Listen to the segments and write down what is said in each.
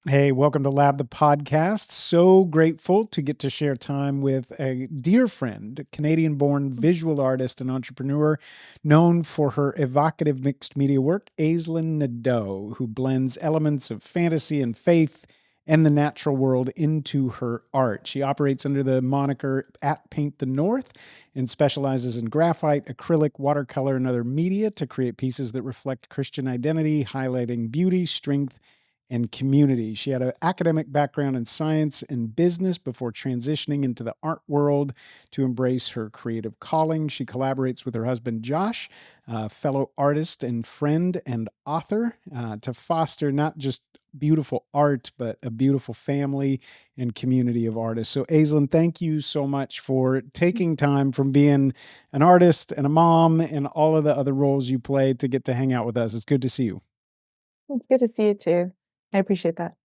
Hey, welcome to Lab the podcast. So grateful to get to share time with a dear friend, Canadian born visual artist and entrepreneur known for her evocative mixed media work, Aislinn Nadeau, who blends elements of fantasy and faith and the natural world into her art. She operates under the moniker at Paint the North and specializes in graphite, acrylic, watercolor, and other media to create pieces that reflect Christian identity, highlighting beauty, strength, and community. She had an academic background in science and business before transitioning into the art world to embrace her creative calling. She collaborates with her husband, Josh, a fellow artist and friend and author, to foster not just beautiful art, but a beautiful family and community of artists. So, Aislinn, thank you so much for taking time from being an artist and a mom and all of the other roles you play to get to hang out with us. It's good to see you. It's good to see you too. I appreciate that.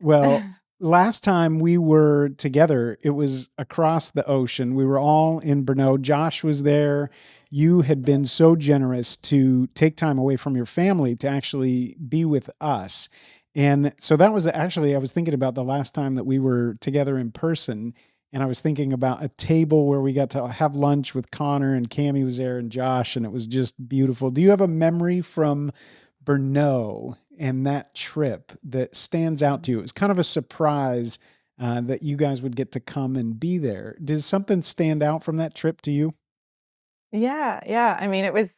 Well, last time we were together, it was across the ocean. We were all in Brno. Josh was there. You had been so generous to take time away from your family to actually be with us. And so that was actually, I was thinking about the last time that we were together in person. And I was thinking about a table where we got to have lunch with Connor and Cammie was there and Josh, and it was just beautiful. Do you have a memory from Brno and that trip that stands out to you? It was kind of a surprise that you guys would get to come and be there. Does something stand out from that trip to you? Yeah, yeah. I mean, it was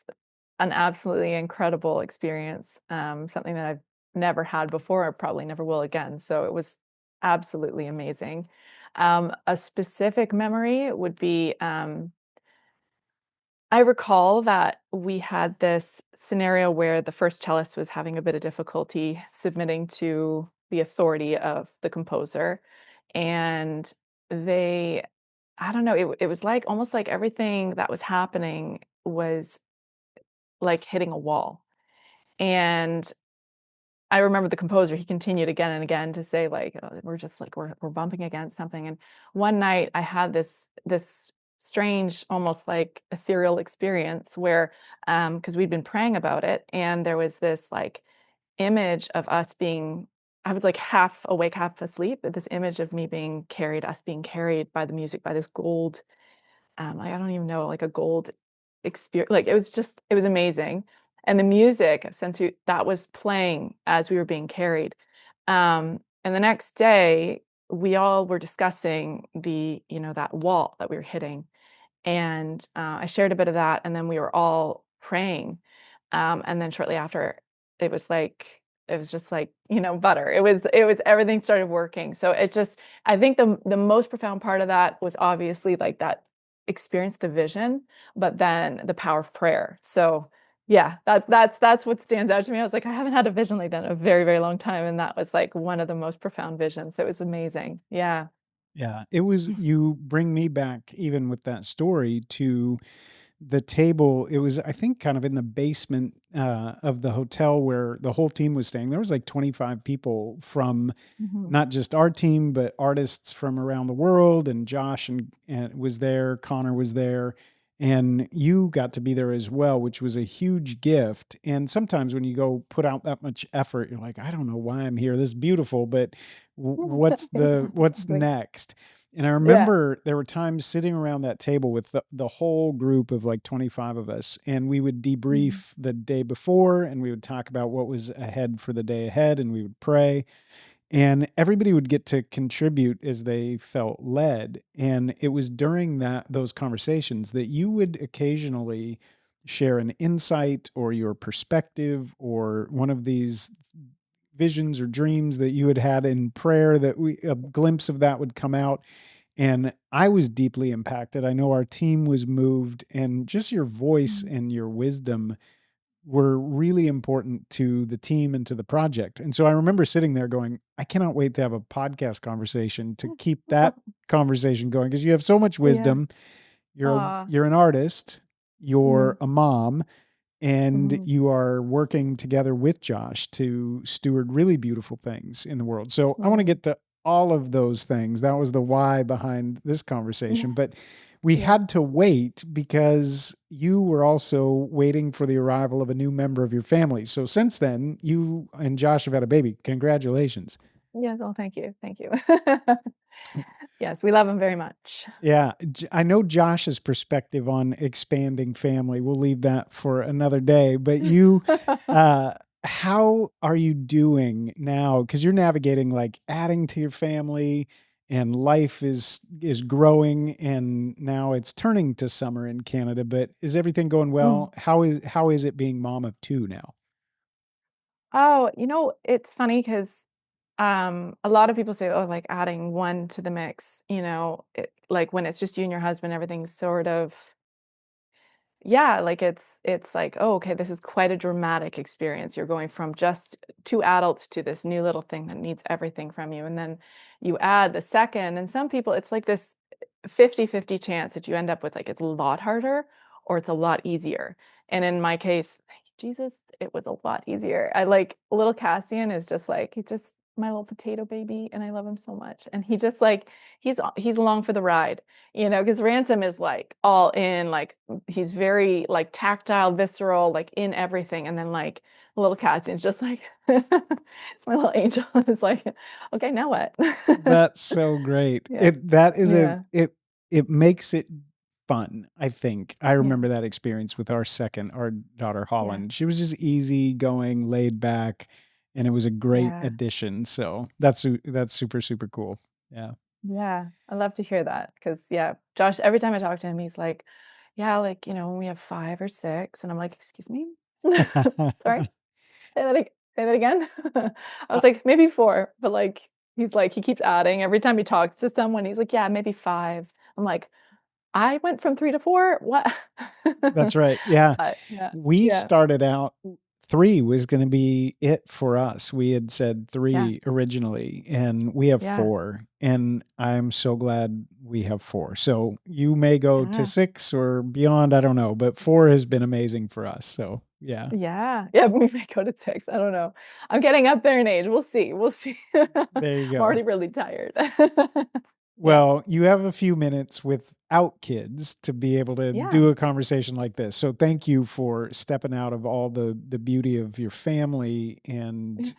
an absolutely incredible experience, something that I've never had before, or probably never will again. So it was absolutely amazing. A specific memory would be I recall that we had this scenario where the first cellist was having a bit of difficulty submitting to the authority of the composer. And they I don't know, it was like almost like everything that was happening was like hitting a wall. And I remember the composer, he continued again and again to say like, we're just like we're bumping against something. And one night I had this strange, almost like ethereal experience where because we'd been praying about it, and there was this like image of us being I was like half awake, half asleep, but this image of me being carried, us being carried by the music, by this gold, like, I don't even know, like a gold experience. Like it was amazing. And the music, since that was playing as we were being carried. And the next day, we all were discussing that wall that we were hitting. And I shared a bit of that, and then we were all praying. And then shortly after, it was like it was just like, butter. It was everything started working. So it just I think the most profound part of that was obviously like that experience the vision, but then the power of prayer. So yeah, that's what stands out to me. I was like, I haven't had a vision like that in a very, very long time. And that was like one of the most profound visions. It was amazing. Yeah. Yeah, it was, you bring me back even with that story to the table. It was, I think, kind of in the basement of the hotel where the whole team was staying. There was like 25 people from Mhm. not just our team, but artists from around the world. And Josh and was there, Connor was there, and you got to be there as well, which was a huge gift. And sometimes when you go put out that much effort, you're like, I don't know why I'm here. This is beautiful, but what's Like, next? And I yeah. remember there were times sitting around that table with the whole group of like 25 of us, and we would Mhm. debrief the day before and we would talk about what was ahead for the day ahead, and we would pray, and everybody would get to contribute as they felt led. And it was during those conversations that you would occasionally share an insight or your perspective or one of these visions or dreams that you had had in prayer, that a glimpse of that would come out. And I was deeply impacted. I know our team was moved, and just your voice Mhm. and your wisdom were really important to the team and to the project. And so I remember sitting there going, I cannot wait to have a podcast conversation to keep that conversation going, because you have so much Yeah. wisdom. Aw. You're an artist, Mhm. you're a mom, and Mhm. you are working together with Josh to steward really beautiful things in the world. So I want to Mhm. get to all of those things. That was the why behind this conversation. Yeah. But we Yeah. had to wait because you were also waiting for the arrival of a new member of your family. So since then, you and Josh have had a baby. Congratulations. Yes, well, thank you, thank you. Yes, we love him very much. Yeah, I know Josh's perspective on expanding family. We'll leave that for another day. But you, uh, how are you doing now? Because you're navigating like adding to your family, and life is growing, and now it's turning to summer in Canada. But is everything going Mm. well? How is it being mom of two now? Oh, it's funny because a lot of people say, "Oh, like, adding 1 to the mix," like, when it's just you and your husband, everything's sort of yeah, like, it's like, "Oh, okay, this is quite a dramatic experience." You're going from just 2 adults to this new little thing that needs everything from you, and then you add the second, and some people, it's like this 50-50 chance that you end up with, like, it's a lot harder or it's a lot easier, and in my case, thank you, Jesus, it was a lot easier. I like little Cassian is just like he's just my little potato baby, and I love him so much, and he just, like, he's along for the ride, because Ransom is, like, all in, like, he's very, like, tactile, visceral, like, in everything, and then, like, little Cassian's just like my little angel is like, "Okay, now what?" That's so great. Yeah, That is yeah, it makes it fun, I think. I yeah, remember that experience with our daughter yeah, Holland. She was just easygoing, laid back, and it was a great yeah, addition. So that's super, super cool. Yeah. yeah. I love to hear that because yeah, Josh, every time I talk to him, he's like, "Yeah, like, when we have 5 or 6," and I'm like, "Excuse me? Sorry? Say that again?" I Uh, was like, "Maybe 4," but, like, he's like he keeps adding. Every time he talks to someone, he's like, "Yeah, maybe 5." I'm like, "I went from 3 to 4? What?" that's right. Yeah. But yeah, We yeah, started out 3 was gonna be it for us. We had said yeah, 3 originally, and we have yeah, 4, and I'm so glad we have 4. So, you may go to yeah, 6 or beyond, I don't know, but 4 has been amazing for us, so, yeah. yeah, yeah, we may go to 6, I don't know. I'm getting up there in age, we'll see, we'll see. I'm There you go. already really tired. Yeah, Well, you have a few minutes without kids to be able to yeah. do a conversation like this. So thank you for stepping out of all the beauty of your family and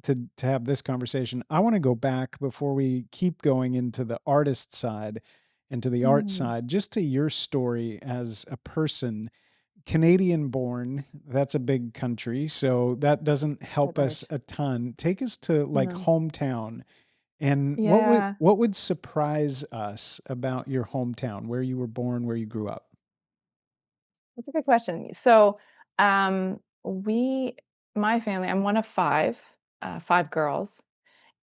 to have this conversation. I want to go back before we keep going into the artist side and to the art Mm, side, just to your story as a person. Canadian born, that's a big country, so that doesn't quite help us large. a ton. Take us to like No. hometown, and what would Yeah, what would surprise us about your hometown, where you were born, where you grew up? that's a good question. So, we my family, I'm one of 5, 5 girls.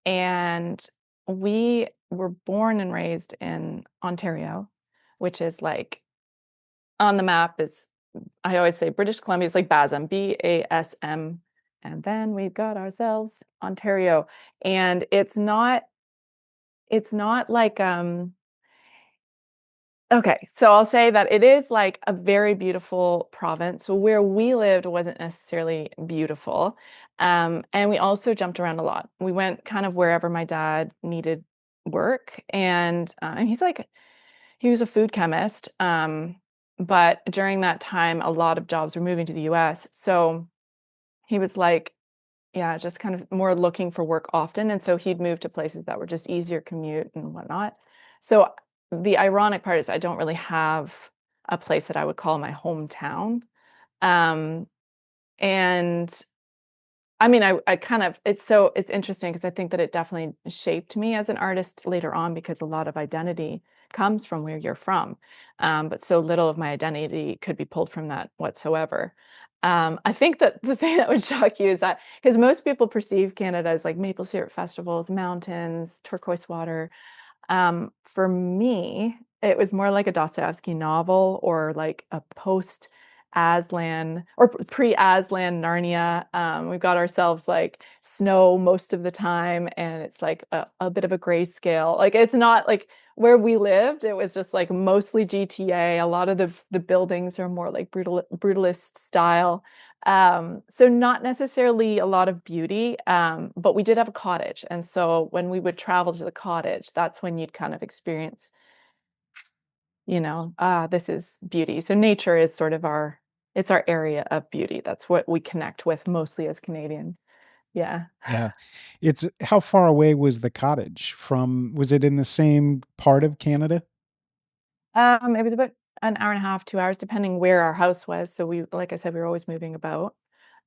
And we were born and raised in Ontario, which is like on the map is I always say British Columbia is like BASM, BASM. And then we've got ourselves Ontario. And it's not like okay, so I'll say that it is like a very beautiful province. So where we lived wasn't necessarily beautiful. And we also jumped around a lot. We went kind of wherever my dad needed work. And he was a food chemist. But during that time, a lot of jobs were moving to the US. So he was like, yeah, just kind of more looking for work often, and so he'd move to places that were just easier commute and whatnot. So the ironic part is I don't really have a place that I would call my hometown. Um, and I mean, I kind of it's interesting because I think that it definitely shaped me as an artist later on because a lot of identity comes from where you're from. But so little of my identity could be pulled from that whatsoever. I think that the thing that would shock you is that because most people perceive Canada as like maple syrup festivals, mountains, turquoise water, for me, it was more like a Dostoevsky novel or like a post Aslan or pre-Aslan Narnia. We've got ourselves like snow most of the time, and it's like a bit of a grayscale. Like it's not like where we lived. It was just like mostly GTA. A lot of the buildings are more like brutalist style. So not necessarily a lot of beauty, but we did have a cottage. And so when we would travel to the cottage, that's when you'd kind of experience, this is beauty. So nature is sort of it's our area of beauty. That's what we connect with mostly as Canadians. Yeah. Yeah. It's how far away was the cottage from was it in the same part of Canada? It was about an hour and a half, 2 hours, depending where our house was. So we like I said, we were always moving about.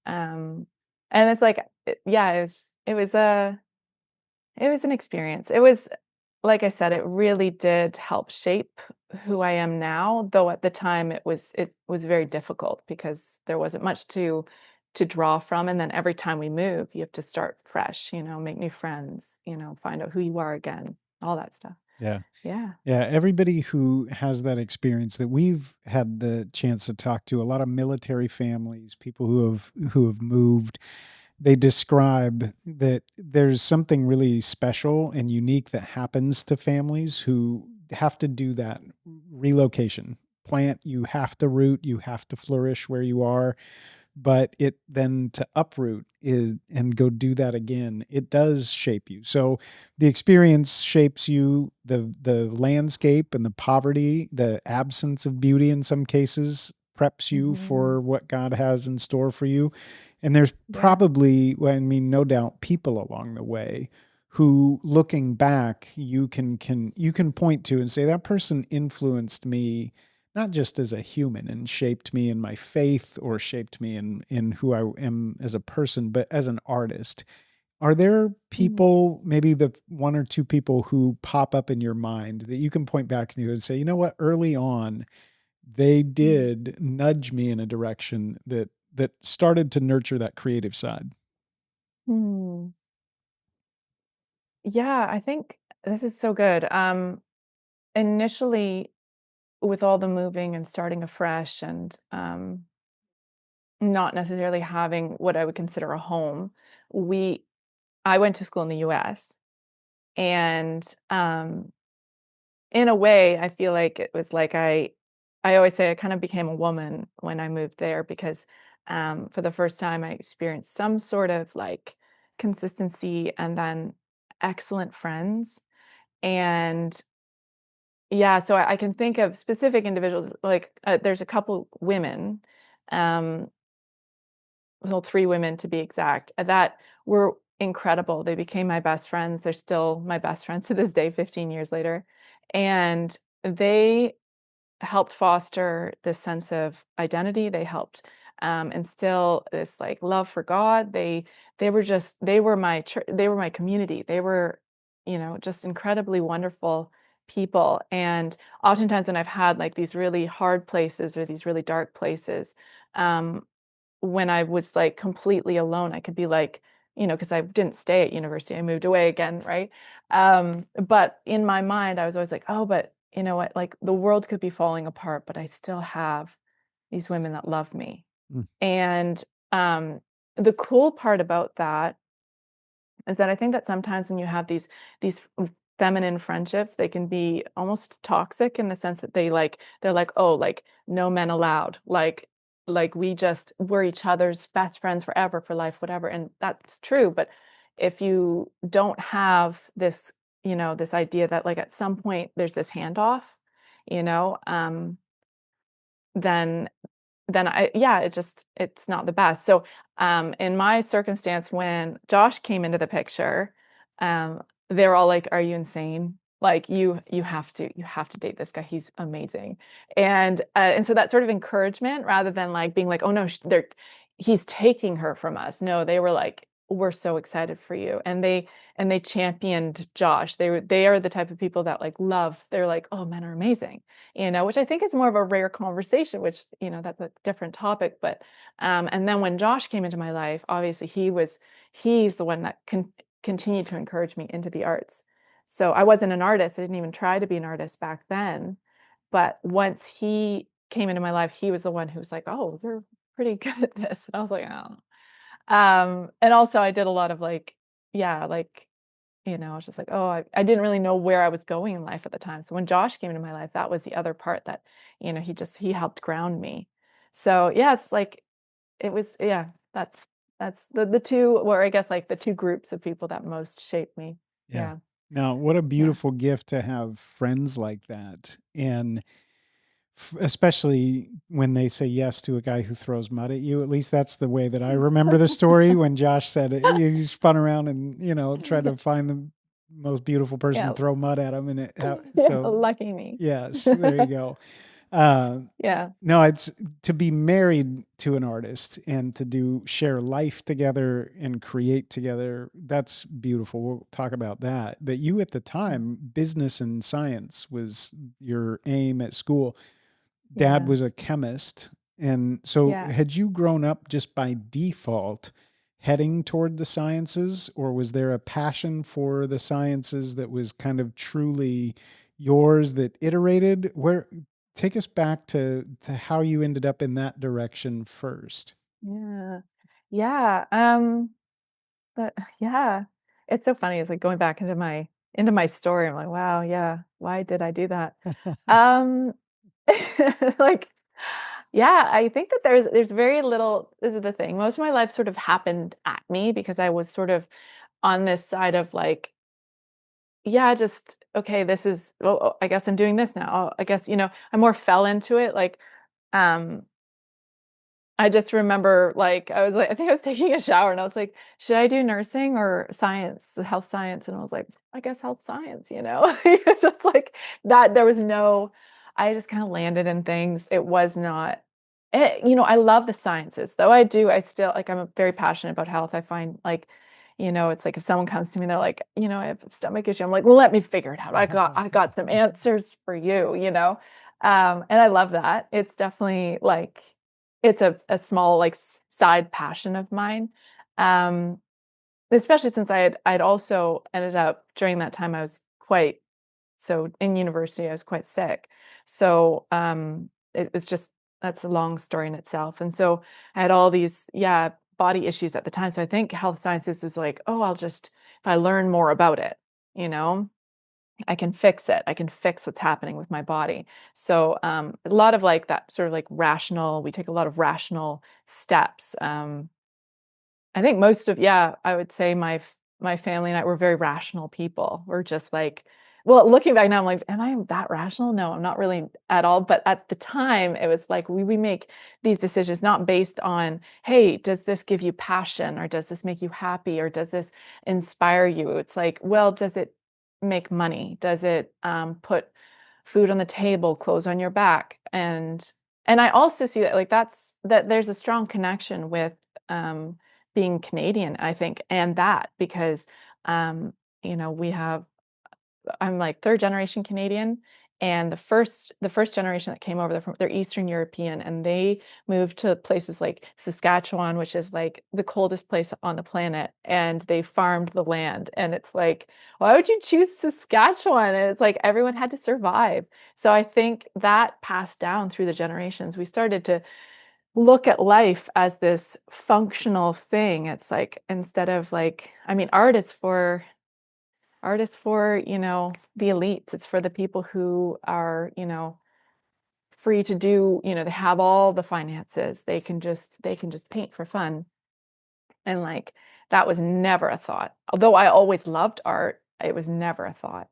Um, and it's like, yeah, it was an experience. It was like I said, it really did help shape who I am now, though at the time it was very difficult because there wasn't much to draw from, and then every time we move, you have to start fresh, make new friends, find out who you are again, all that stuff. Yeah. Yeah. Yeah, everybody who has that experience that we've had the chance to talk to, a lot of military families, people who have moved, they describe that there's something really special and unique that happens to families who have to do that relocation. Plant, you have to root, you have to flourish where you are, but it then to uproot it and go do that again, it does shape you. So the experience shapes you, the landscape and the poverty, the absence of beauty in some cases preps you Mhm. for what God has in store for you. And there's Yeah. probably, well, I mean, no doubt people along the way who looking back you can point to and say that person influenced me not just as a human and shaped me in my faith or shaped me in who I am as a person, but as an artist. Are there Mm, people, maybe the one or two people who pop up in your mind that you can point back to and say, you know what, early on, they mm, did nudge me in a direction that started to nurture that creative side? hmm. Yeah, I think this is so good. Initially, with all the moving and starting afresh and, not necessarily having what I would consider a home, we I went to school in the US, and, in a way, I feel like it was like I always say I kind of became a woman when I moved there because, for the first time, I experienced some sort of, like, consistency and then excellent friends, and yeah, so I can think of specific individuals, like, there's a couple women, um, well, 3 women to be exact, that were incredible. They became my best friends. They're still my best friends to this day, 15 years later, and they helped foster this sense of identity. They helped, instill this, like, love for God. They were my they were my community. They were, just incredibly wonderful people, and oftentimes when I've had, like, these really hard places or these really dark places, um, when I was, like, completely alone, I could be like, because I didn't stay at university, I moved away again, right? But in my mind, I was always like, "Oh, but you know what? Like, the world could be falling apart, but I still have these women that love me." Mm, And, the cool part about that is that I think that sometimes when you have these feminine friendships, they can be almost toxic in the sense that they're like, "Oh, like, no men allowed." Like we're each other's best friends forever, for life, whatever, and that's true, but if you don't have this, this idea that, like, at some point there's this handoff, you know, then it's not the best. So, in my circumstance, when Josh came into the picture, they're all like, "Are you insane? Like, you have to date this guy. He's amazing." And so that sort of encouragement rather than, like, being like, "Oh, no, he's taking her from us." No, they were like, "We're so excited for you." And they championed Josh. They are the type of people that, like, they're like, "Oh, men are amazing." Which I think is more of a rare conversation, which, that's a different topic. But, and then when Josh came into my life, obviously he's the one that continued to encourage me into the arts. So I wasn't an artist. I didn't even try to be an artist back then. But once he came into my life, he was the one who was like, "Oh, you're pretty good at this." And I was like, "Oh." And also I did a lot of, like, yeah, like, I was just like, "Oh," I didn't really know where I was going in life at the time. So when Josh came into my life, that was the other part that, he helped ground me. So, yeah, it's like it was yeah, that's the 2, or I guess, like, the 2 groups of people that most shaped me. yeah. Yeah, Now, what a yeah. beautiful gift to have friends like that. And Especially when they say yes to a guy who throws mud at you. At least that's the way that I remember the story when Josh said it. He spun around and, tried to find the most beautiful person Yeah. to throw mud at him. And Yeah, so, lucky me. yes, there you go. Uh, Yeah. no, it's to be married to an artist and to share life together and create together. That's beautiful. We'll talk about that. But you at the Mm. time, business and science was your aim at school. Dad Yeah. was a chemist. And so Yeah. had you grown up just by default heading toward the sciences, or was there a passion for the sciences that was kind of truly yours that iterated? Where take us back to how you ended up in that direction first. Yeah. Yeah. But yeah, it's so funny. It's like going back into my story. I'm like, wow, yeah, why did I do that? Um, like, yeah, I think that there's very little. This is the thing. Most of my life sort of happened at me because I was sort of on this side of like, yeah, just okay. This is. Oh, I guess I'm doing this now. Oh, I guess I more fell into it. Like, um, I just remember, like, I was like I think I was taking a shower and I was like, "Should I do nursing or science, health science?" And I was like, "I guess health science," you know? It's just like that there was no I just kinda landed in things. It was not I love the sciences, though I still like, I'm very passionate about health. I find, like, it's like if someone comes to me and they're like, "I have a stomach issue." I'm like, "Well, let me figure it out. I got some answers for you," you know? And I love that. It's definitely, like it's a small, like, side passion of mine, um, especially since I'd also ended up during that time, I was quite so in university, I was quite sick. So, it was just that's a long story in itself, and so I had all these, yeah, body issues at the time, so I think health sciences was like, "Oh, I'll just if I learn more about it, you know?" I can fix it. I can fix what's happening with my body. So a lot of like that sort of like rational, we take a lot of rational steps. I think most of yeah, I would say my family and I were very rational people. We're just like well, looking back now, I'm like, am I that rational? No, I'm not really at all. But at the time, it was like we make these decisions not based on, hey, does this give you passion or does this make you happy or does this inspire you? It's like, well, does it make money? Does it put food on the table, clothes on your back? And I also see that like that there's a strong connection with um being Canadian, I think, and that because, um, we have I'm like 3rd generation Canadian, and the first generation that came over, they're Eastern European, and they moved to places like Saskatchewan, which is like the coldest place on the planet, and they farmed the land. And it's like, why would you choose Saskatchewan? And it's like everyone had to survive. So I think that passed down through the generations. We started to look at life as this functional thing. It's like instead of like, I mean, art is for, the elites. It's for the people who are, free to do, they have all the finances. They can just paint for fun. And like that was never a thought. Although I always loved art, it was never a thought.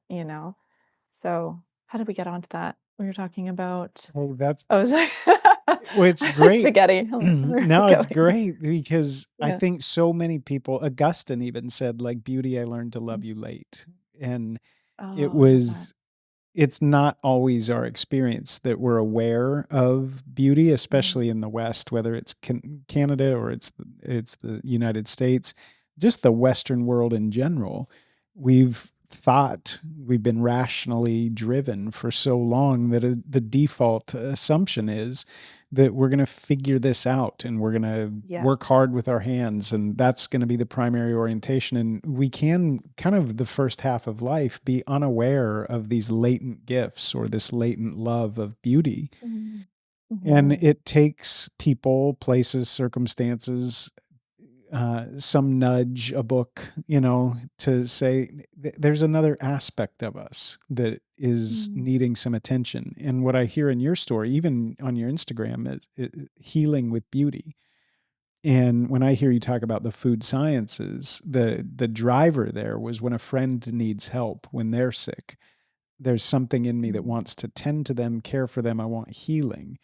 So how did we get onto that? We were talking about Hey, that's oh, sorry. well, it's great. Spaghetti. Where are we No, it's going? great because I Yeah. think so many people, Augustine even said, like, beauty, I learned to love Mm. you late. And it Oh, I love that. was it's not always our experience that we're aware of beauty, Mm. especially in the West, whether it's Canada or it's the United States, just the Western world in general. We've been rationally driven for so long that the default assumption is that we're going to figure this out and we're going to Yeah. work hard with our hands and that's going to be the primary orientation. And we can kind of the first half of life be unaware of these latent gifts or this latent love of beauty. Mhm. And Mhm. it takes people, places, circumstances, some nudge, a book, to say there's another aspect of us that is Mm. needing some attention. And what I hear in your story, even on your Instagram, is healing with beauty. And when I hear you talk about the food sciences, the driver there was when a friend needs help when they're sick. there's something in me that Mm. wants to tend to them, care for them. I want healing.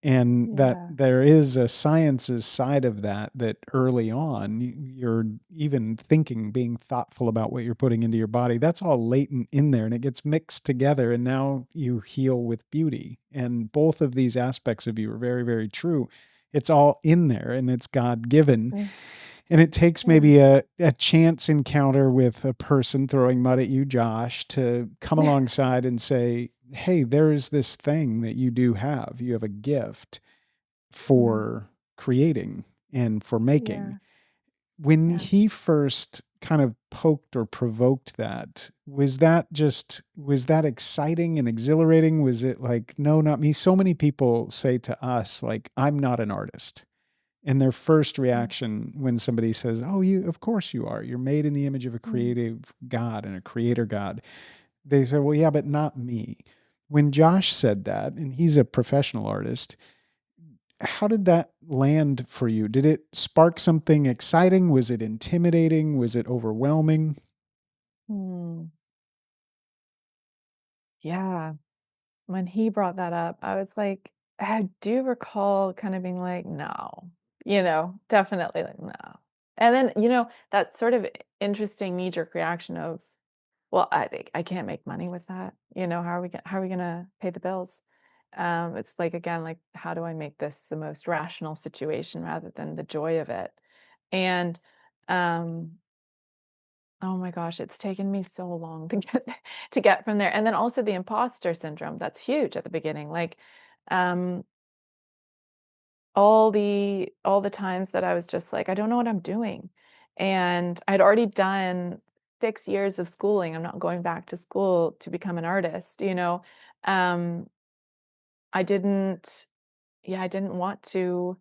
And that Yeah. there is a sciences side of that, that early on, you're even thinking, being thoughtful about what you're putting into your body. That's all latent in there and it gets mixed together. And now you heal with beauty. And both of these aspects of you are very, very true. It's all in there and it's God given. Mm. And it takes Yeah. maybe a chance encounter with a person throwing mud at you, Josh, to come alongside and say, hey, there's this thing that you do have. You have a gift Mm. for creating and for making. Yeah. When Yeah. he first kind of poked or provoked that, was that exciting and exhilarating? Was it like, no, not me? So many people say to us, like, I'm not an artist. And their first Mm. reaction when somebody says, oh, you, of course you are. You're made in the image of a Mm. creative God and a creator God. They say, well, yeah, but not me. When Josh said that, and he's a professional artist, how did that land for you? Did it spark something exciting? Was it intimidating? Was it overwhelming? Mm. Yeah. When he brought that up, I was like, I do recall kind of being like, "No," definitely like, "No." And then, that sort of interesting knee-jerk reaction of, "Well, I can't make money with that. How are we gonna pay the bills?" It's like, again, like, how do I make this the most rational situation rather than the joy of it? And, um oh my gosh, it's taken me so long to get from there, and then also the imposter syndrome, that's huge at the beginning, like, um, all the times that I was just like, "I don't know what I'm doing," and I'd already done 6 years of schooling, I'm not going back to school to become an artist, Um, I didn't yeah, I didn't want to.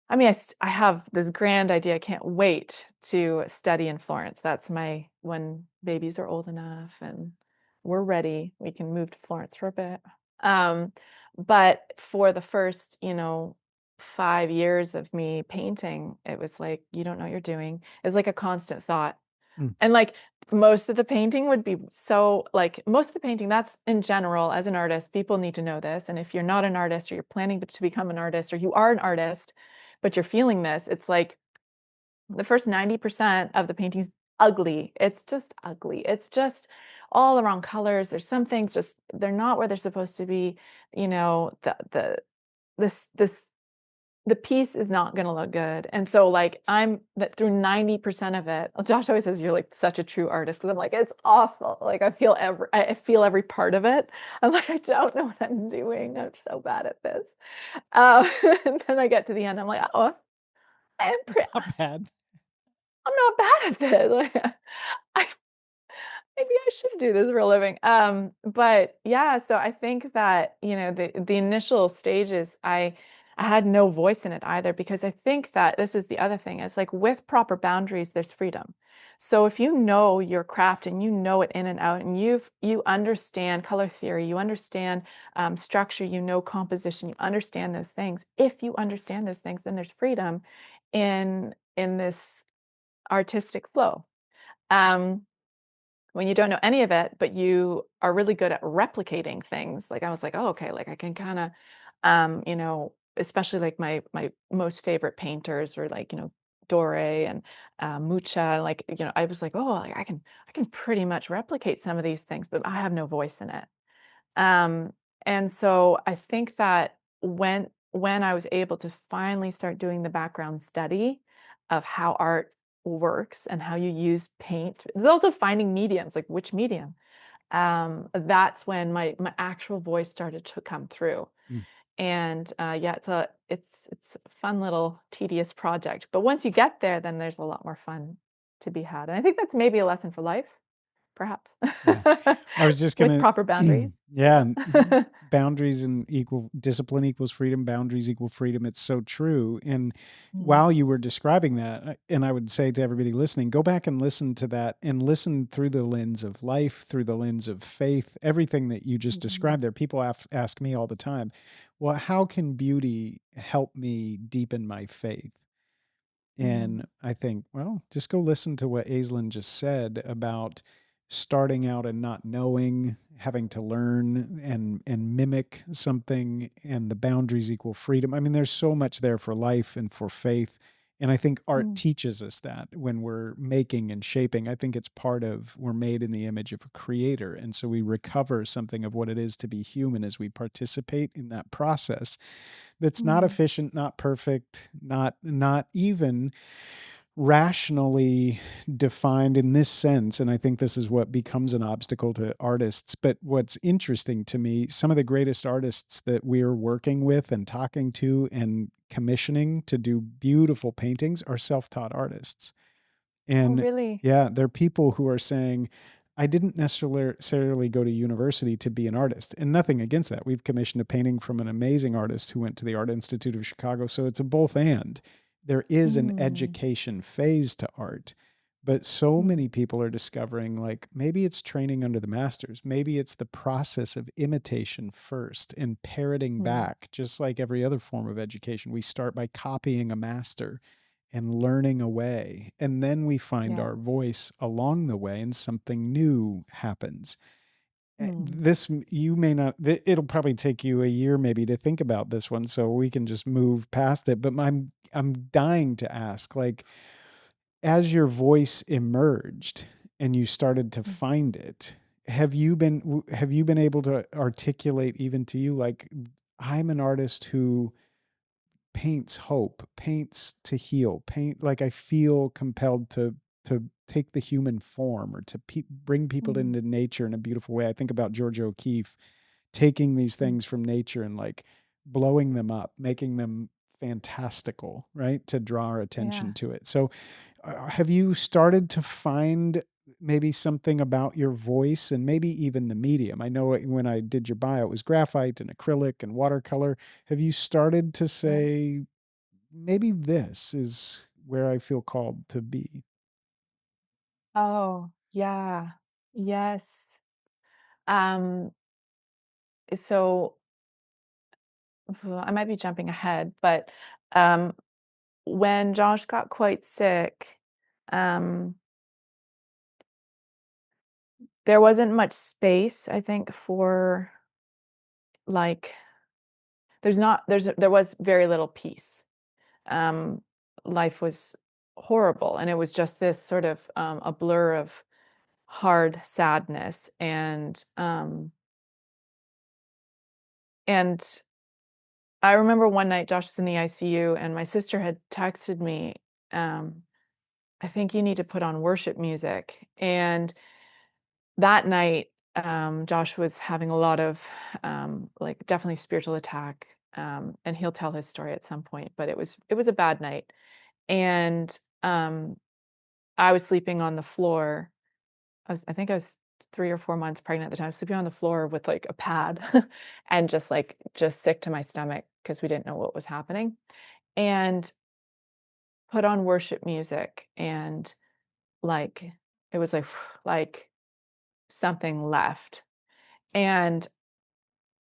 I mean, I have this grand idea. I can't wait to study in Florence. That's my when babies are old enough and we're ready, we can move to Florence for a bit. Um, but for the first, 5 years of me painting, it was like, you don't know what you're doing. It was like a constant thought. Mm, And like most of the painting would be so like most of the painting, that's in general as an artist, people need to know this. And if you're not an artist or you're planning to become an artist or you are an artist, but you're feeling this, it's like the first 90% of the painting's ugly. It's just ugly. It's just all the wrong colors. There's some things just they're not where they're supposed to be. The this the piece is not gonna look good, and so, like, I'm that through 90% of it Josh always says, "You're, like, such a true artist," 'cause I'm like, "It's awful." Like, I feel every part of it. I'm like, "I don't know what I'm doing. I'm so bad at this." And then I get to the end, I'm like, "Oh, I am it's pre not bad. I'm not bad at this." Like, I maybe I should do this for a living. But yeah, so I think that, the initial stages, I had no voice in it either because I think that this is the other thing is like with proper boundaries, there's freedom. So if you know your craft and you know it in and out, and you understand color theory, you understand structure, you know composition, you understand those things. If you understand those things, then there's freedom in this artistic flow. Um, when you don't know any of it, but you are really good at replicating things, like, I was like, "Oh, okay," like, I can kinda, especially, like, my most favorite painters were, like, Doré and, Mucha, like, I was like, "Oh, like, I can pretty much replicate some of these things, but I have no voice in it." Um, and so I think that when I was able to finally start doing the background study of how art works and how you use paint, there's also finding mediums, like which medium. That's when my actual voice started to come through. Mm, And yeah, it's a fun little tedious project. But once you get there, then there's a lot more fun to be had. And I think that's maybe a lesson for life, perhaps, yeah. I was just with gonna proper boundaries. yeah, boundaries and equal discipline equals freedom, boundaries equal freedom. It's so true. And Mm, while you were describing that, and I would say to everybody listening, go back and listen to that and listen through the lens of life, through the lens of faith, everything that you just mhm, described there. People ask me all the time, well, how can beauty help me deepen my faith? mm, And I think, well, just go listen to what Aislinn just said about starting out and not knowing, having to learn and mimic something, and the boundaries equal freedom. I mean, there's so much there for life and for faith. And I think art Mm, teaches us that when we're making and shaping. I think it's part of, we're made in the image of a creator. And so we recover something of what it is to be human as we participate in that process that's not mm, efficient, not perfect, not even rationally defined in this sense. And I think this is what becomes an obstacle to artists. But what's interesting to me, some of the greatest artists that we're working with and talking to and commissioning to do beautiful paintings are self-taught artists. oh, And really? yeah, they're people who are saying, I didn't necessarily go to university to be an artist, and nothing against that. We've commissioned a painting from an amazing artist who went to the Art Institute of Chicago. So it's a both and. There is an Mm, education phase to art, but so mm, many people are discovering like maybe it's training under the masters. Maybe it's the process of imitation first and parroting mm, back, just like every other form of education. We start by copying a master and learning away. And then we find yeah. our voice along the way and something new happens. Mm, This, you may not, it'll probably take you a year maybe to think about this one. So we can just move past it. But I'm dying to ask, like, as your voice emerged and you started to mm, find it, have you been able to articulate even to you, like, I'm an artist who paints hope, paints to heal, paint like I feel compelled to take the human form or to bring people mm, into nature in a beautiful way. I think about Georgia O'Keeffe taking these mm, things from nature and like blowing them up, making them fantastical, right? To draw our yeah. attention to it. So, have you started to find maybe something about your voice and maybe even the medium? I know when I did your bio, it was graphite and acrylic and watercolor. Have you started to Right. say, maybe this is where I feel called to be? Oh, yeah. Yes. Um, so I might be jumping ahead, but um, when Josh got quite sick, um, there wasn't much space, I think, for like there was very little peace. Um, Life was horrible, and it was just this sort of a blur of hard sadness and I remember one night Josh was in the ICU and my sister had texted me, um, I think you need to put on worship music. And that night, Josh was having a lot of like definitely spiritual attack. And he'll tell his story at some point, but it was a bad night. And I was sleeping on the floor. I think I was 3 or 4 months pregnant at the time, sleeping on the floor with like a pad and just sick to my stomach because we didn't know what was happening. And put on worship music and like it was like like something left. And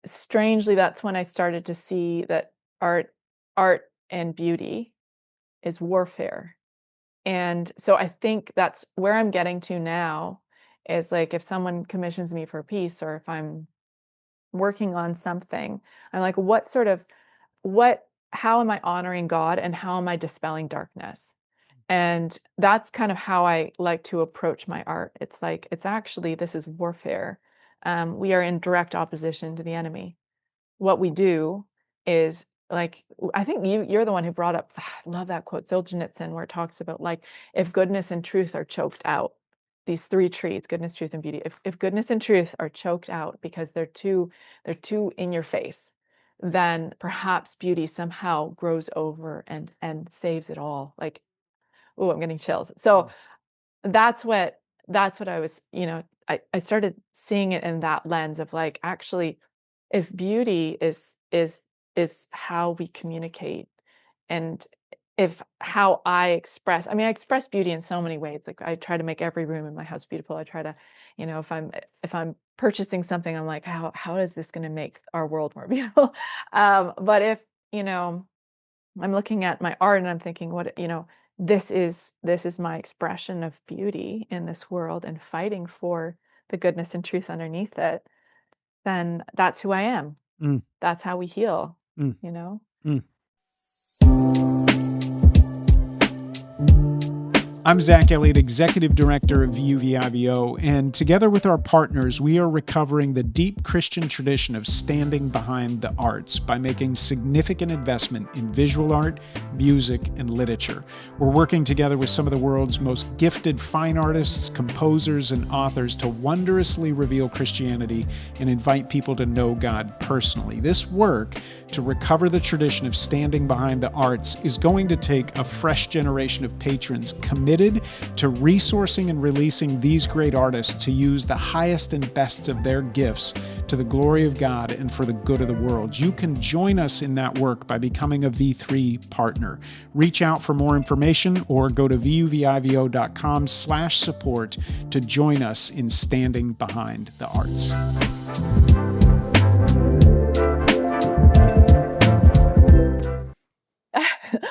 strangely, that's when I started to see that art and beauty is warfare. And so I think that's where I'm getting to now is like if someone commissions me for a piece or if I'm working on something, I'm like, what how am I honoring God and how am I dispelling darkness? And that's kind of how I like to approach my art. It's like, it's actually, this is warfare. We are in direct opposition to the enemy. What we do is like, I think you're the one who brought up, I love that quote, Solzhenitsyn, where it talks about like, if goodness and truth are choked out, these three trees, goodness, truth, and beauty. If goodness and truth are choked out because they're too in your face, then perhaps beauty somehow grows over and saves it all. Like, oh, I'm getting chills. So that's what that's what I was, I started seeing it in that lens of like, actually, if beauty is how we communicate and if how I mean, I express beauty in so many ways. Like I try to make every room in my house beautiful. I try to, if I'm purchasing something, I'm like, how is this going to make our world more beautiful? But if, I'm looking at my art and I'm thinking, what, this is my expression of beauty in this world and fighting for the goodness and truth underneath it, then that's who I am. Mm, That's how we heal, mm, you know? mm. I'm Zach Elliott, Executive Director of VUVIVO, and together with our partners, we are recovering the deep Christian tradition of standing behind the arts by making significant investment in visual art, music, and literature. We're working together with some of the world's most gifted fine artists, composers, and authors to wondrously reveal Christianity and invite people to know God personally. This work to recover the tradition of standing behind the arts is going to take a fresh generation of patrons committed to resourcing and releasing these great artists to use the highest and best of their gifts to the glory of God and for the good of the world. You can join us in that work by becoming a V3 partner. Reach out for more information or go to vuvivo.com/support to join us in standing behind the arts.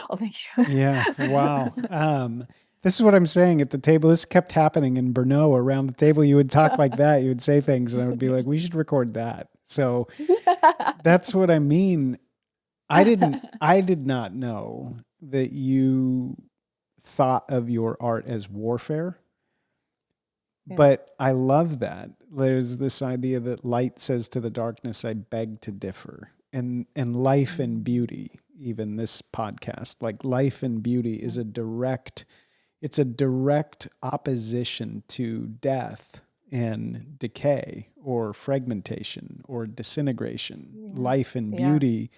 Oh, thank you. Yeah. Wow. This is what I'm saying at the table. This kept happening in Brno around the table. You would talk like that. You would say things, and I would be like, "We should record that." So that's what I mean. I did not know that you thought of your art as warfare, Yeah. but I love that. There's this idea that light says to the darkness, "I beg to differ," and life and Mm, beauty. Even this podcast, like life and beauty, is yeah. a direct. It's a direct opposition to death and decay or fragmentation or disintegration. Yeah. Life and Yeah. beauty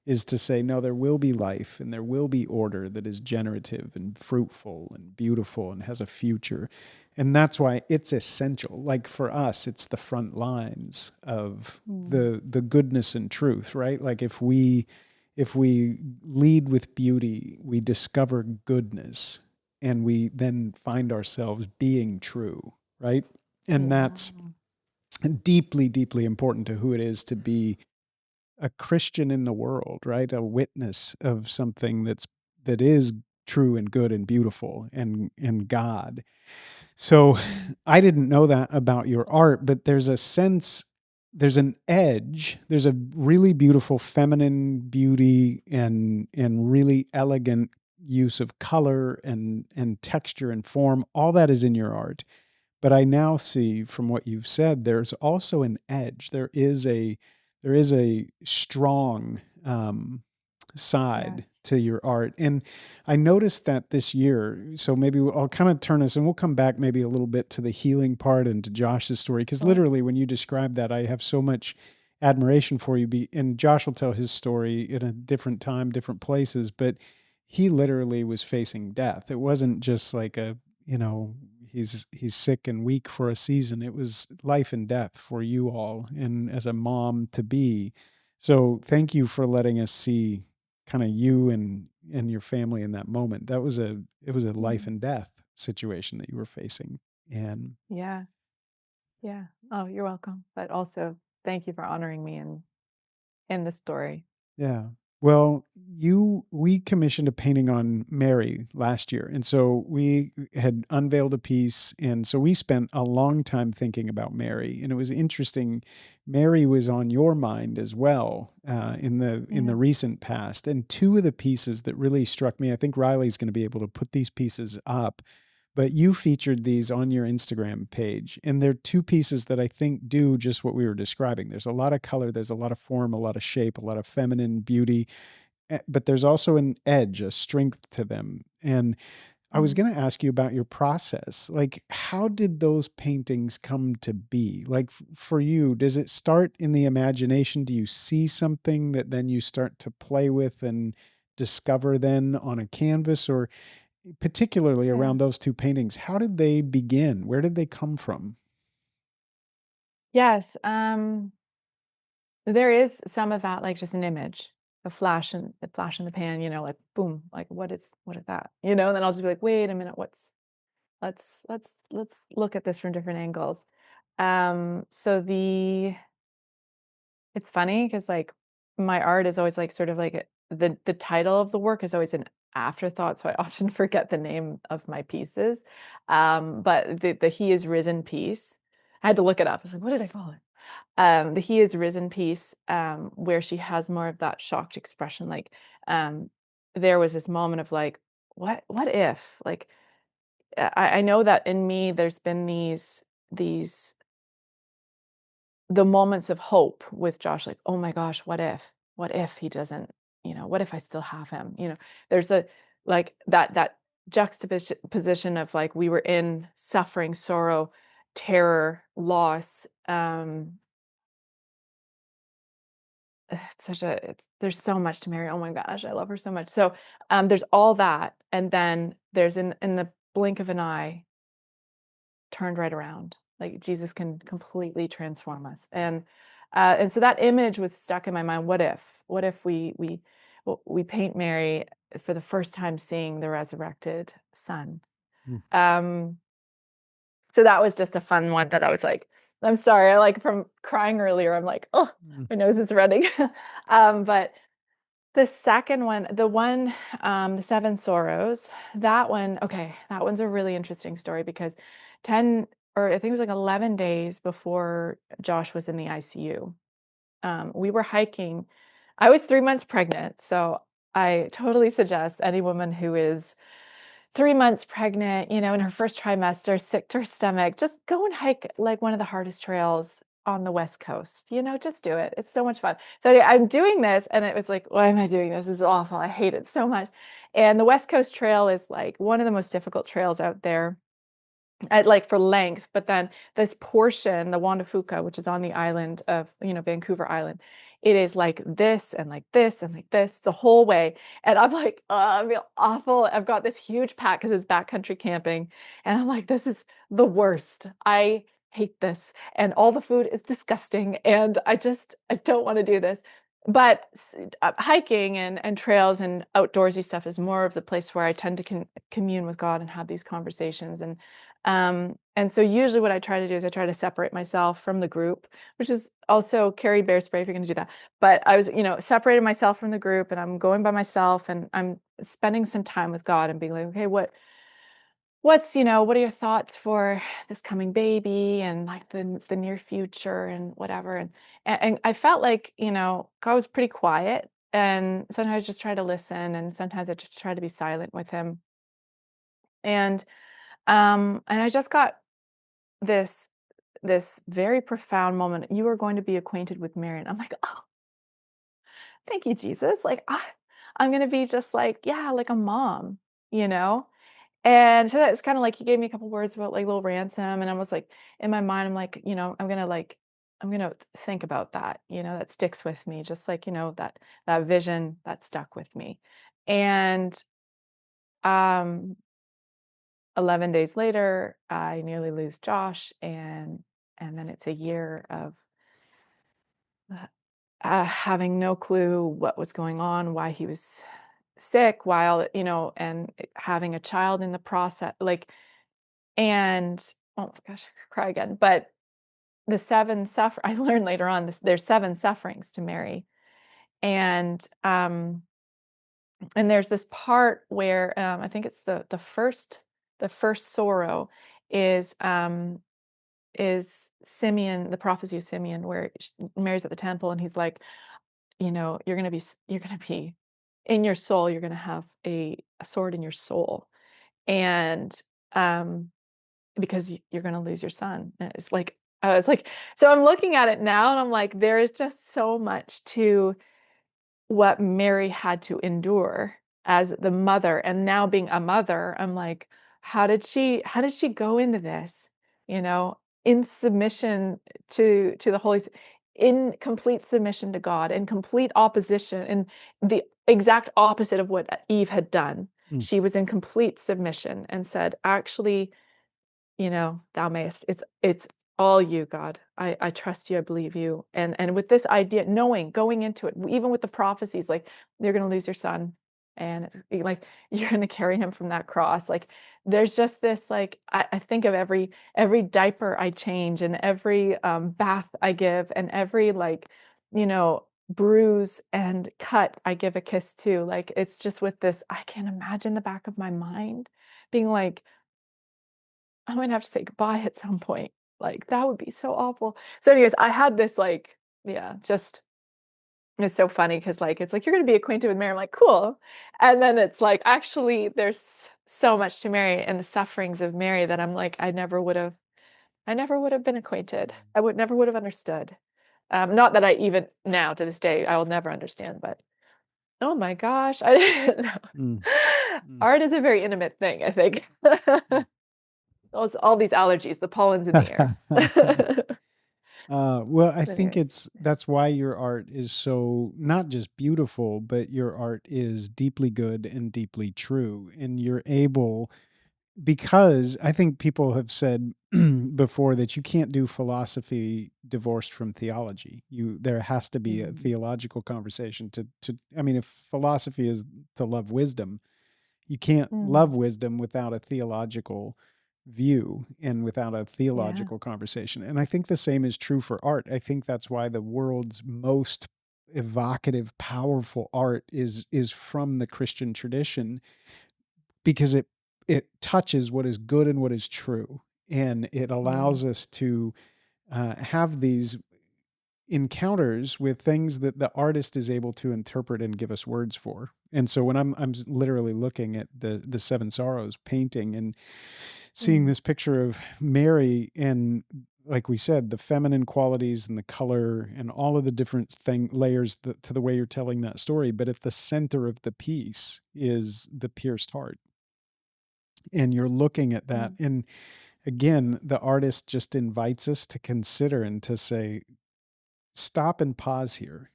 is to say, no, there will be life and there will be order that is generative and fruitful and beautiful and has a future. And that's why it's essential. Like for us, it's the front lines of Mm, the goodness and truth, right? Like if we lead with beauty, we discover goodness and we then find ourselves being true, right? And yeah. that's deeply, deeply important to who it is to be a Christian in the world, right? A witness of something that is true and good and beautiful and God. So Mm, I didn't know that about your art, but there's a sense, there's an edge, there's a really beautiful feminine beauty and really elegant use of color and texture and form. All that is in your art. But I now see from what you've said, there's also an edge. There is a strong side yes. to your art. And I noticed that this year. So maybe I'll kind of turn this and we'll come back maybe a little bit to the healing part and to Josh's story. Because Sure. literally, when you describe that, I have so much admiration for you. And Josh will tell his story in a different time, different places. But he literally was facing death. It wasn't just like you know, he's sick and weak for a season. It was life and death for you all and as a mom to be. So thank you for letting us see kind of you and your family in that moment. It was a life Mm, and death situation that you were facing. And yeah. Yeah. Oh, you're welcome. But also, thank you for honoring me in the story. yeah. Well, we commissioned a painting on Mary last year. And so we had unveiled a piece. And so we spent a long time thinking about Mary. And it was interesting. Mary was on your mind as well in the Yeah. recent past. And two of the pieces that really struck me, I think Riley's going to be able to put these pieces up, but you featured these on your Instagram page. And they're two pieces that I think do just what we were describing. There's a lot of color, there's a lot of form, a lot of shape, a lot of feminine beauty, but there's also an edge, a strength to them. And I was Mm, going to ask you about your process. Like, how did those paintings come to be? Like, for you, does it start in the imagination? Do you see something that then you start to play with and discover then on a canvas? Or particularly yeah. around those two paintings, how did they begin? Where did they come from? Yes. There is some of that, like just an image, the flash in the pan, like boom, like what is that? And then I'll just be like, wait a minute, let's look at this from different angles. So it's funny because like my art is always like sort of like the title of the work is always an afterthought, so I often forget the name of my pieces. But the He is Risen piece, I had to look it up. I was like, what did I call it? The He is Risen piece, where she has more of that shocked expression, like, um, there was this moment of like, what if? Like, I know that in me there's been these the moments of hope with Josh, like, oh my gosh, what if? What if he doesn't, what if I still have him? There's a like that juxtaposition position of like we were in suffering, sorrow, terror, loss. It's such a it's there's so much to Mary. Oh my gosh, I love her so much. So there's all that, and then there's in the blink of an eye, turned right around. Like Jesus can completely transform us. And so that image was stuck in my mind. What if? What if we paint Mary for the first time seeing the resurrected son? Mm. Um, so that was just a fun one that I was like, I'm sorry, I like from crying earlier, I'm like, oh, Mm. my nose is running. But the second one, the Seven Sorrows, that one, okay, that one's a really interesting story because 10, or I think it was like 11 days before Josh was in the ICU, we were hiking. I was 3 months pregnant, so I totally suggest any woman who is 3 months pregnant, in her first trimester, sick to her stomach, just go and hike like one of the hardest trails on the West Coast. Just do it. It's so much fun. So anyway, I'm doing this, and it was like, why am I doing this? This is awful. I hate it so much. And the West Coast Trail is like one of the most difficult trails out there at like for length, but then this portion, the Wandafuka, which is on the island of, Vancouver Island, it is like this and like this and like this the whole way. And I'm like, oh, I feel awful. I've got this huge pack because it's backcountry camping. And I'm like, this is the worst. I hate this. And all the food is disgusting. And I don't want to do this. But hiking and trails and outdoorsy stuff is more of the place where I tend to commune with God and have these conversations. And so usually what I try to do is I try to separate myself from the group, which is also carry bear spray if you're going to do that. But I was, separated myself from the group, and I'm going by myself, and I'm spending some time with God and being like, okay, what are your thoughts for this coming baby and like the near future and whatever. And I felt like, God was pretty quiet, and sometimes I just try to listen, and sometimes I just try to be silent with him. And I just got this this very profound moment. You are going to be acquainted with Mary. And I'm like, oh, thank you, Jesus. Like I'm gonna be just like, yeah, like a mom, you know? And so that's kind of like he gave me a couple words about like little ransom. And I was like, in my mind, I'm like, I'm gonna think about that, that sticks with me, just like, that vision that stuck with me. And um 11 days later, I nearly lose Josh, and then it's a year of uh, having no clue what was going on, why he was sick, while and having a child in the process, like, and oh my gosh, cry again. But the seven suffer. I learned later on there's seven sufferings to Mary, and there's this part where I think it's the first sorrow is Simeon, the prophecy of Simeon, where Mary's at the temple, and he's like, you're gonna be in your soul, you're gonna have a sword in your soul, and um, because you're gonna lose your son. And it's like I was like, so I'm looking at it now, and I'm like, there is just so much to what Mary had to endure as the mother, and now being a mother, I'm like, how did she go into this, in submission to the in complete submission to God, in complete opposition, and the exact opposite of what Eve had done. Mm. She was in complete submission and said, actually, thou mayest. It's all you, God. I trust you. I believe you. And with this idea, knowing, going into it, even with the prophecies, like you're going to lose your son, and it's like you're going to carry him from that cross. Like there's just this, like I think of every diaper I change, and every bath I give, and every like, you know bruise and cut, I give a kiss too. Like, it's just with this, I can't imagine the back of my mind being like, I'm gonna have to say goodbye at some point. Like, that would be so awful. So anyways, I had this like, yeah, just it's so funny because like it's like you're gonna be acquainted with Mary. I'm like, cool. And then it's like actually there's so much to Mary and the sufferings of Mary that I'm like, I never would have been acquainted. I would never would have understood. Not that I even now to this day I will never understand, but oh my gosh, I didn't know. Mm, mm. Art is a very intimate thing, I think. Those all these allergies, the pollen's in the air. Well, I think Anyways, yeah. that's why your art is so not just beautiful, but your art is deeply good and deeply true. And you're able, because I think people have said before that you can't do philosophy divorced from theology. There has to be a Mm, theological conversation I mean, if philosophy is to love wisdom, you can't mm, love wisdom without a theological view and without a yeah. theological conversation. And I think the same is true for art. I think that's why the world's most evocative, powerful art is from the Christian tradition, because it touches what is good and what is true, and it Mm, allows us to have these encounters with things that the artist is able to interpret and give us words for. And so when I'm literally looking at the Seven Sorrows painting and seeing mm, this picture of Mary, and like we said, the feminine qualities and the color and all of the different layers to the way you're telling that story, but at the center of the piece is the pierced heart. And you're looking at that, mm, and again, the artist just invites us to consider and to say, stop and pause here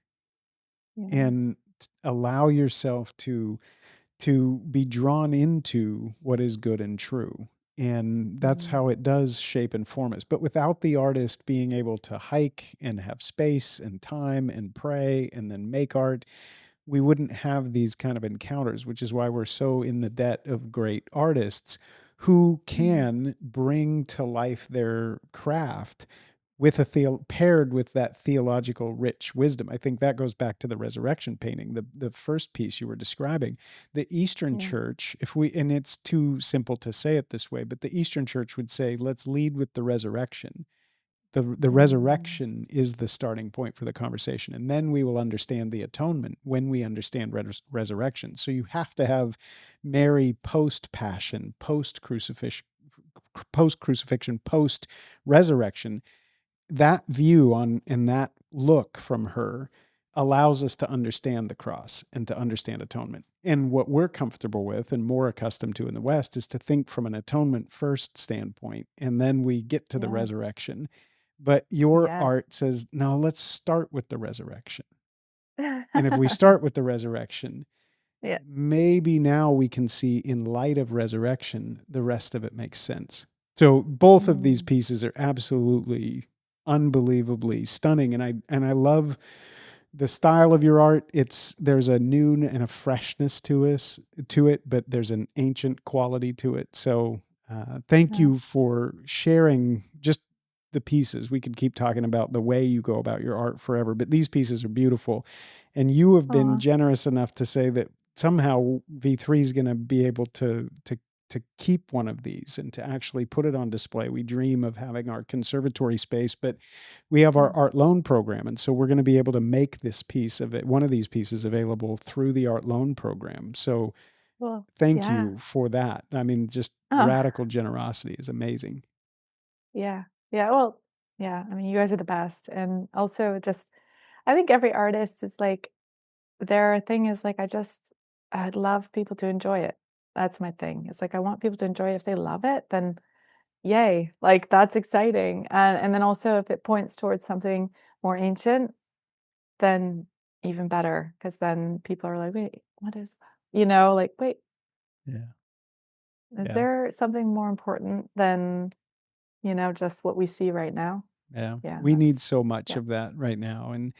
yeah. and allow yourself to be drawn into what is good and true. And that's Mm, how it does shape and form us. But without the artist being able to hike and have space and time and pray and then make art, we wouldn't have these kind of encounters, which is why we're so in the debt of great artists who mm, can bring to life their craft with paired with that theological rich wisdom. I think that goes back to the resurrection painting, the first piece you were describing. The Eastern yeah. Church, if we and it's too simple to say it this way, but the Eastern Church would say, let's lead with the resurrection. The Mm, resurrection is the starting point for the conversation, and then we will understand the atonement when we understand resurrection. So you have to have Mary post passion, post crucifixion, post resurrection. That view on and that look from her allows us to understand the cross and to understand atonement. And what we're comfortable with and more accustomed to in the West is to think from an atonement first standpoint, and then we get to the yeah. resurrection. But your Yes. art says, no, let's start with the resurrection. And if we start with the resurrection, Yeah. maybe now we can see in light of resurrection, the rest of it makes sense. So both of these Mm, pieces are absolutely unbelievably stunning. And I love the style of your art. There's a noon and a freshness to it, but there's an ancient quality to it. So thank yeah. you for sharing just the pieces. We could keep talking about the way you go about your art forever, but these pieces are beautiful. And you have been Aw. generous enough to say that somehow V3 is going to be able to keep one of these and to actually put it on display. We dream of having our conservatory space, but we have our Mm, art loan program, and so we're going to be able to make this piece of it, one of these pieces, available through the art loan program. So well, thank yeah. you for that. I mean, just Oh, radical generosity is amazing. yeah. Yeah, well, yeah, I mean, you guys are the best, and also just I think every artist is like their thing is like, I'd love people to enjoy it. That's my thing. It's like, I want people to enjoy it. If they love it, then yay, like, that's exciting, and then also if it points towards something more ancient, then even better, because then people are like, "Wait, what is that?" Like, "Wait, Yeah. is Yeah. there something more important than, just what we see right now?" Yeah. Yeah, We that's need so much yeah. of that right now. And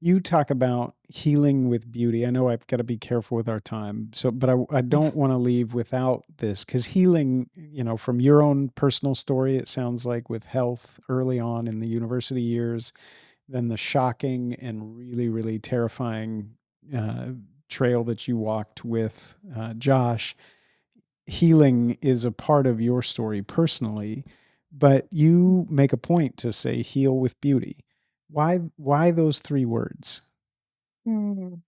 you talk about healing with beauty. I know I've got to be careful with our time. So, but I don't want to leave without this, because healing, from your own personal story, it sounds like with health early on in the university years, than the shocking and really, really terrifying uh, trail that you walked with Josh. Healing is a part of your story personally, but you make a point to say heal with beauty. Why those three words? Mm.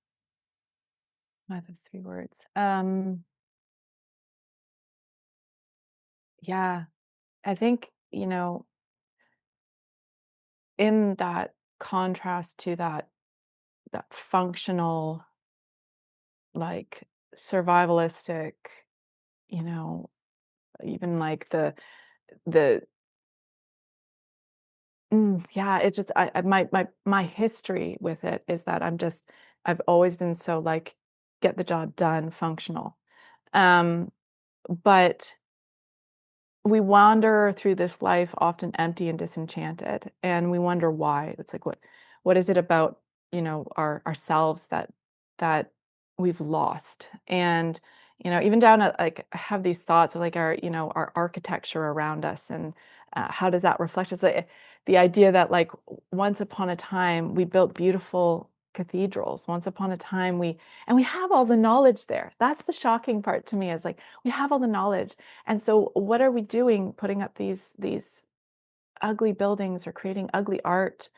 Why those three words? Yeah, I think, in that contrast to that functional, like survivalistic, you know, even like the yeah, it's just my history with it is that I've always been so like get the job done, functional. Um, but we wander through this life often empty and disenchanted, and we wonder why. It's like what is it about, ourselves that we've lost? And, even down at like I have these thoughts of like our architecture around us and how does that reflect us? Like, the idea that like once upon a time we built beautiful cathedrals. Once upon a time we have all the knowledge there. That's the shocking part to me is like we have all the knowledge, and so what are we doing putting up these ugly buildings or creating ugly art?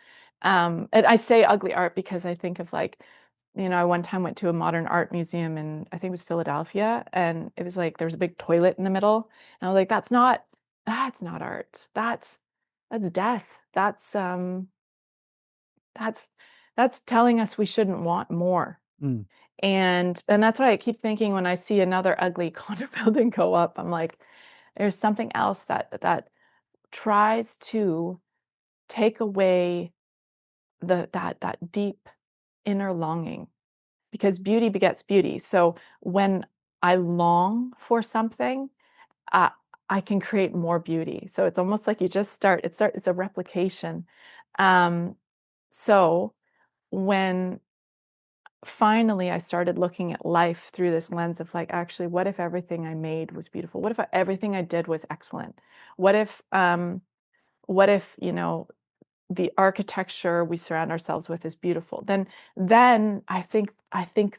And I say ugly art because I think of like, I one time went to a modern art museum in I think it was Philadelphia, and it was like there was a big toilet in the middle. And I was like, that's not art. That's death. That's that's telling us we shouldn't want more. Mm, And that's why I keep thinking when I see another ugly condo building go up, I'm like, there's something else that tries to take away that deep inner longing, because beauty begets beauty. So when I long for something, uh, I can create more beauty. So it's almost like you just it's a replication. Um, so when finally I started looking at life through this lens of like, actually, what if everything I made was beautiful? What if everything I did was excellent? What if, the architecture we surround ourselves with is beautiful? Then I think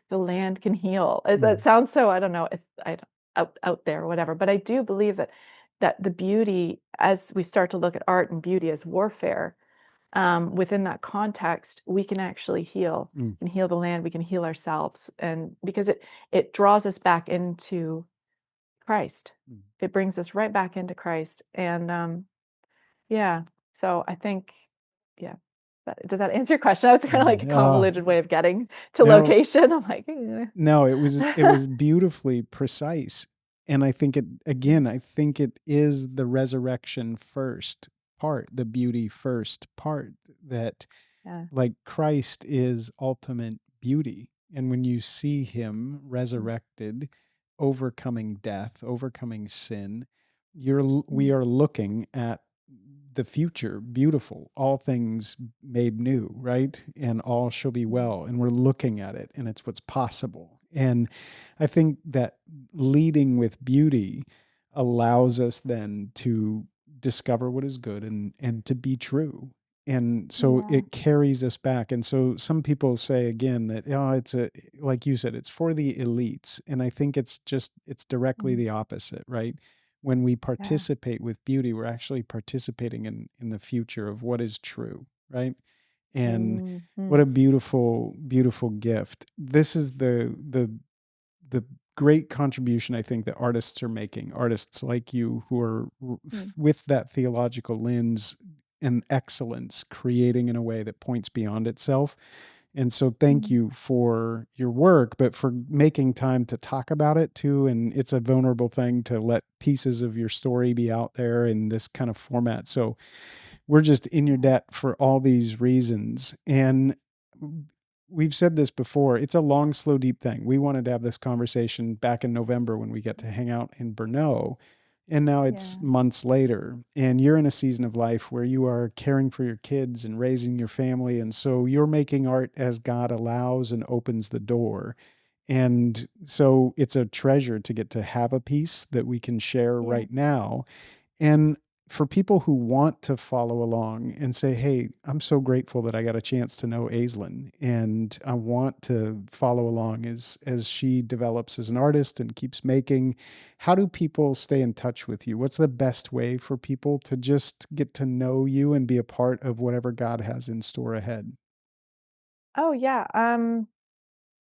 the land can heal. That mm, sounds so, I don't know, if I out there or whatever, but I do believe that the beauty, as we start to look at art and beauty as warfare, within that context, we can actually heal. mm, We can heal the land. We can heal ourselves, and because it draws us back into Christ, mm. it brings us right back into Christ, and yeah. So I think, yeah. Does that answer your question? That was kind of like a convoluted way of getting to No, location. I'm like, "Eh." no, it was beautifully precise. And I think I think it is the resurrection first part, the beauty first part that Yeah. like Christ is ultimate beauty. And when you see him Mm, resurrected, overcoming death, overcoming sin, we mm, are looking at the future, beautiful, all things made new, right? And all shall be mm, well. And we're looking at it and it's what's possible. And I think that leading with beauty allows us then to discover what is good and to be true. And so yeah. it carries us back. And so some people say again that, oh, it's a, like you said, it's for the elites. And I think it's directly Mm, the opposite, right? When we yeah. participate with beauty, we're actually participating in the future of what is true, right? And Mm, what mm, a beautiful, beautiful gift. This is the great contribution I think that artists are making, artists like you who are mm, with that theological lens and excellence, creating in a way that points beyond itself. And so thank mm, you for your work, but for making time to talk about it too. And it's a vulnerable thing to let pieces of your story be out there in this kind of format. So we're just in your yeah. debt for all these reasons. And we've said this before, it's a long, slow, deep thing. We wanted to have this conversation back in November when we get to hang out in Brno. And now it's Yeah. months later, and you're in a season of life where you are caring for your kids and raising your family. And so you're making art as God allows and opens the door. And so it's a treasure to get to have a piece that we can share Yeah. right now. And for people who want to follow along and say, "Hey, I'm so grateful that I got a chance to know Aislinn, and I want to follow along as she develops as an artist and keeps making." How do people stay in touch with you? What's the best way for people to just get to know you and be a part of whatever God has in store ahead? Oh, yeah,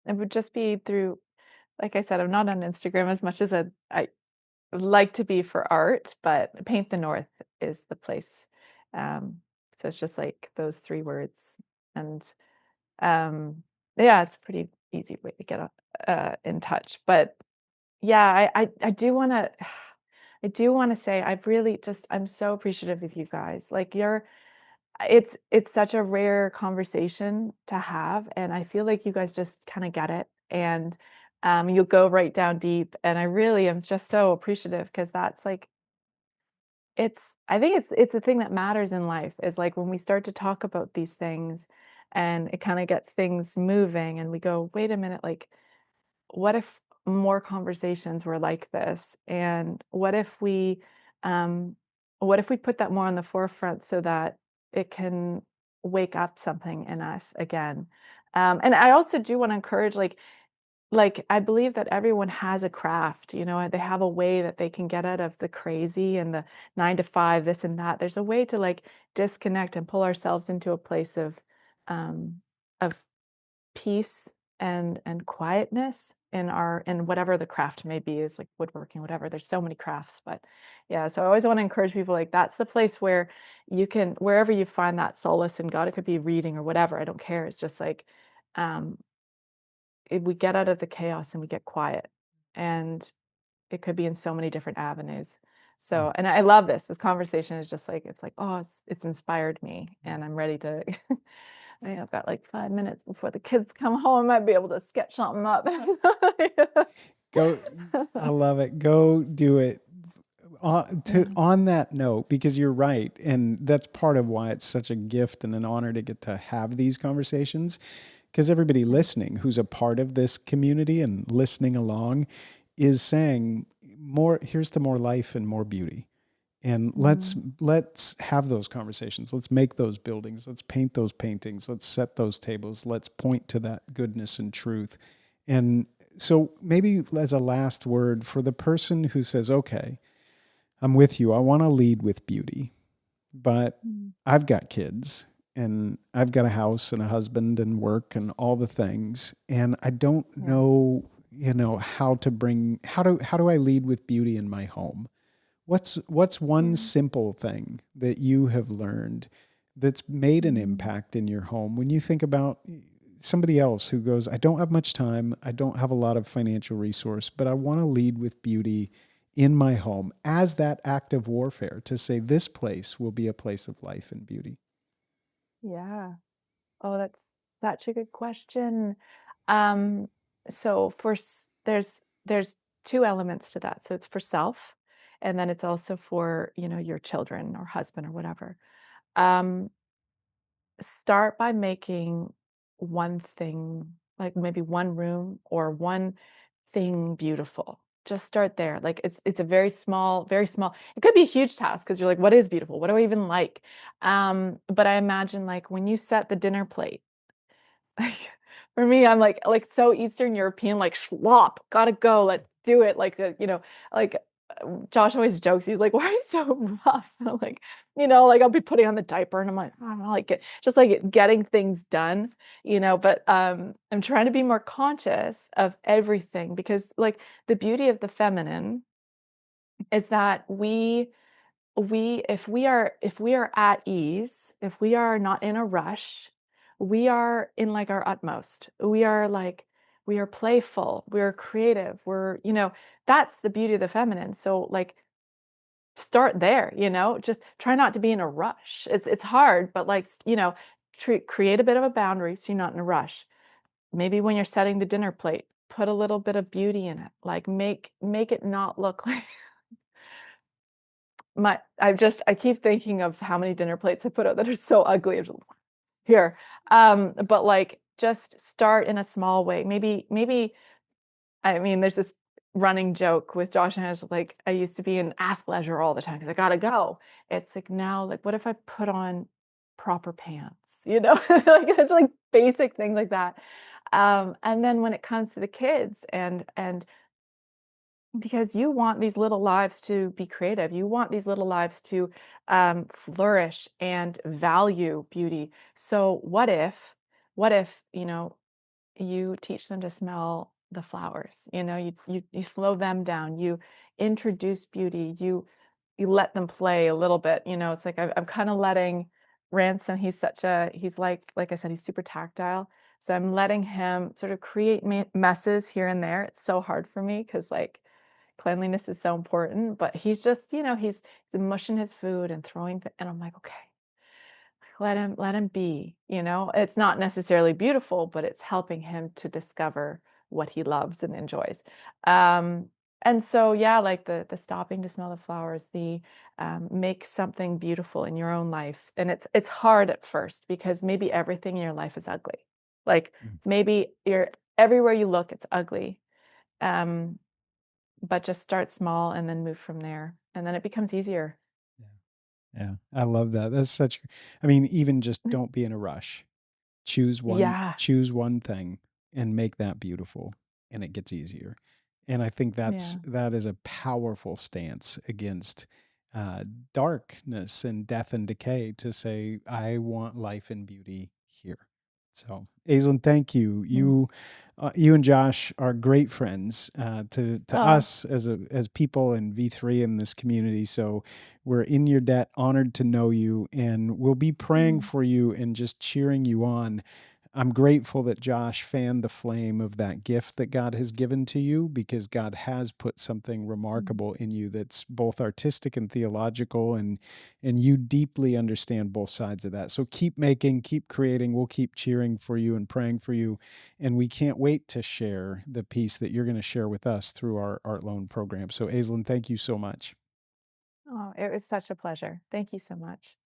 it would just be through like I said, I'm not on Instagram as much as I like to be for art, but Paint the North is the place. Um, so it's just like those 3 words, and, um, yeah, it's a pretty easy way to get in touch, but yeah, I do wanna I do wanna say I've really just I'm so appreciative of you guys, like, it's such a rare conversation to have, and I feel like you guys just kinda get it, and, you'll go right down deep, and I really am just so appreciative because that's, like it's I think it's a thing that matters in life, is, like, when we start to talk about these things, and it kinda gets things moving, and we go, "Wait a minute, like, what if more conversations were like this? And um, what if we put that more on the forefront so that it can wake up something in us again?" And I also do want to encourage, like I believe that everyone has a craft, they have a way that they can get out of the crazy and the 9 to 5, this and that. There's a way to like disconnect and pull ourselves into a place um, of peace and quietness in whatever the craft may be, is like woodworking, whatever. There's so many crafts, but yeah, so I always want to encourage people, like, that's the place where you can, wherever you find that solace in God, it could be reading or whatever, I don't care. It's just like um we get out of the chaos and we get quiet, and it could be in so many different avenues. So, and I love this conversation is just like, it's like, oh, it's inspired me, and I'm ready to I think I've got like 5 minutes before the kids come home. I might be able to sketch something up. Go, I love it. Go do it. Yeah. On that note, because you're right, and that's part of why it's such a gift and an honor to get to have these conversations. Because everybody Yeah. listening who's a part of this community and listening along is saying more. Here's to more life and more beauty. And let's Mm, let's have those conversations. Let's make those buildings. Let's paint those paintings. Let's set those tables. Let's point to that goodness and truth. And so maybe as a last word for the person who says, "Okay, I'm with you. I want to lead with beauty, but mm, I've got kids and I've got a house and a husband and work and all the things, and I don't yeah. know, how to bring how do I lead with beauty in my home?" What's one Yeah. simple thing that you have learned that's made an Mm. impact in your home when you think about somebody else who goes, "I don't have much time, I don't have a lot of financial resource, but I want to lead with beauty in my home as that act of warfare to say this place will be a place of life and beauty." Yeah. Oh, that's such a good question. Um, so there's 2 elements to that. So it's for self, and then it's also for, your children or husband or whatever. Um, Start by making one thing, like maybe one room or one thing beautiful. Just start there. Like it's a very small. It could be a huge task because you're like, what is beautiful? What do I even like? But I imagine like when you set the dinner plate, like, for me, I'm like so Eastern European, like schlop, gotta go, let's do it. Like Josh always jokes, he's like, "Why are you so rough?" And I'm like, like I'll be putting on the diaper and I'm like, I don't know, like just like getting things done, but I'm trying to be more conscious of everything, because like the beauty of the feminine is that we if we are at ease, if we are not in a rush, we are in like our utmost. We are playful, we're creative, that's the beauty of the feminine. So like start there, just try not to be in a rush. It's hard, but like, create a bit of a boundary so you're not in a rush. Maybe when you're setting the dinner plate, put a little bit of beauty in it. Like make it not look like I keep thinking of how many dinner plates I put out that are so ugly. I'm just like, here. But like just start in a small way. Maybe I mean there's this running joke with Josh and I is like, I used to be in athleisure all the time because I gotta go. It's like now, like, what if I put on proper pants? You know, like it's like basic things like that. And then when it comes to the kids and because you want these little lives to be creative, you want these little lives to flourish and value beauty. So what if, you teach them to smell the flowers, you slow them down, you introduce beauty, you let them play a little bit, it's like I'm kind of letting Ransom, he's like I said, he's super tactile. So I'm letting him sort of create messes here and there. It's so hard for me because like cleanliness is so important, but he's just, he's mushing his food and and I'm like, okay, let him be, It's not necessarily beautiful, but it's helping him to discover what he loves and enjoys. Um, and so, yeah, like the stopping to smell the flowers, the make something beautiful in your own life. And it's hard at first because maybe everything in your life is ugly. Like Mm. maybe you're everywhere you look, it's ugly. Um, but just start small and then move from there. And then it becomes easier. Yeah. Yeah. I love that. That's such, I mean, even just don't be in a rush. Yeah. Choose one thing and make that beautiful, and it gets easier. And I think Yeah. that is a powerful stance against uh, darkness and death and decay, to say I want life and beauty here. So, Aislinn, thank you. Mm. You and Josh are great friends to Oh. us as people in V3 in this community. So we're in your debt, honored to know you, and we'll be praying Mm. for you and just cheering you on. I'm grateful that Josh fanned the flame of that gift that God has given to you, because God has put something Mm. remarkable in you that's both artistic and theological, and you deeply understand both sides of that. So keep making, keep creating. We'll keep cheering for you and praying for you, and we can't wait to share the piece that you're going to share with us through our Art Loan program. So Aislinn, thank you so much. Oh, it was such a pleasure. Thank you so much.